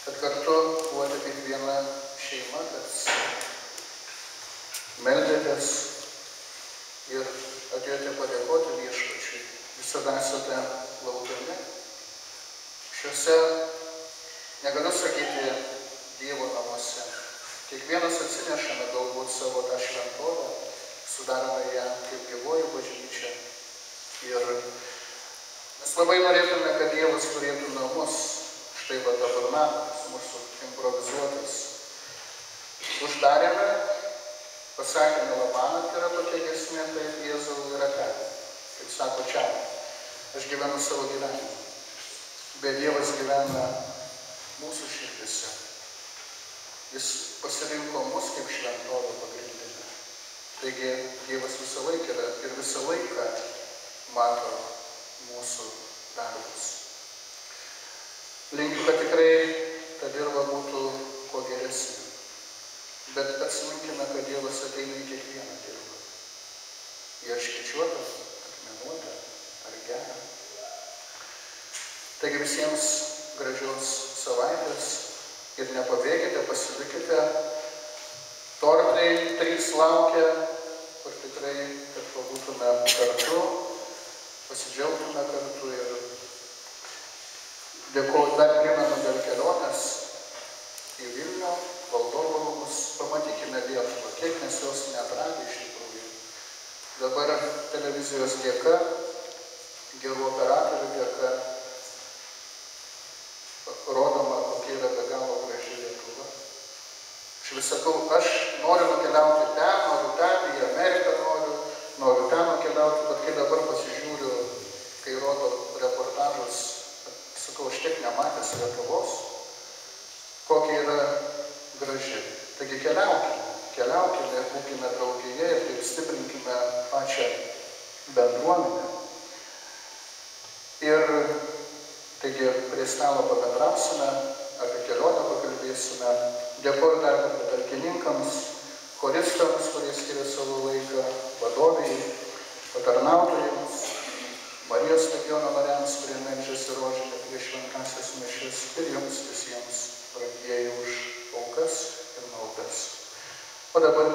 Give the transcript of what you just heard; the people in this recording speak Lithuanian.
kad kartu buvote kaip viena šeima, kad meldėtės ir atėjote padėkoti Viešpačiui. Visada esate laukiami. Šiuose, negaliu sakyti, Dievo namuose. Kiekvienas atsinešame galbūt savo tą šventovę, sudarome ją kaip gyvoji bažnyčia. Ir mes labai norėtume, kad Dievas turėtų namus. Štai va tabernakulas mūsų improvizuotas. Uždarėme, pasakėme Labanat, yra tokia giesmė, tai Jėzau yra ten. Kaip sako čia, aš gyvenu savo gyvenimą. Bet Dievas gyvena mūsų širdise. Jis pasirinko mus kaip šventovę pagrindinę. Taigi Dievas visą laiką yra ir visą laiką mato mūsų darbus. Linkiu, kad tikrai ta dirva būtų kuo geresnė. Bet atsiminkime, kad Dievas ateina į kiekvieną dirbą. Į erškėčiuotą, akmenuotą ar gerą. Taigi visiems gražios savaitės ir nepabėgite, pasilikite. Tortai 3 laukia, kur tikrai, kad pabūtume kartu, pasidžiaugtume kartu ir dėkoju dar primenu dėl kelionės į Vilnių, Valdovų rūmus. Pamatykime Lietuvą, kiek mes jos neatradę iš tikrųjų. Dabar televizijos dėka, gerų operatorių dėka, rodoma, kokia yra be galo graži Lietuva. Aš vis sakau, aš noriu nukeliauti ten, į Ameriką noriu ten nukeliauti, bet kai dabar pasižiūriu, kai rodo reportažus, sakau, aš tiek nematęs Lietuvos, kokia yra graži. Taigi keliaukime, būkime draugėje ir taip stiprinkime pačią bendruomenę. Ir taigi prie stalo pabendrausime, apie kelionę pakalbėsime. Dėkoju dar kartą talkininkams, choristams, kurie skiria savo laiką, vadovijai, patarnautojams, Marijos stadiono nariams, kurie meldžiasi rožinę prieš šventąsias mišias ir jums visiems brangieji už aukas ir maldas. O dabar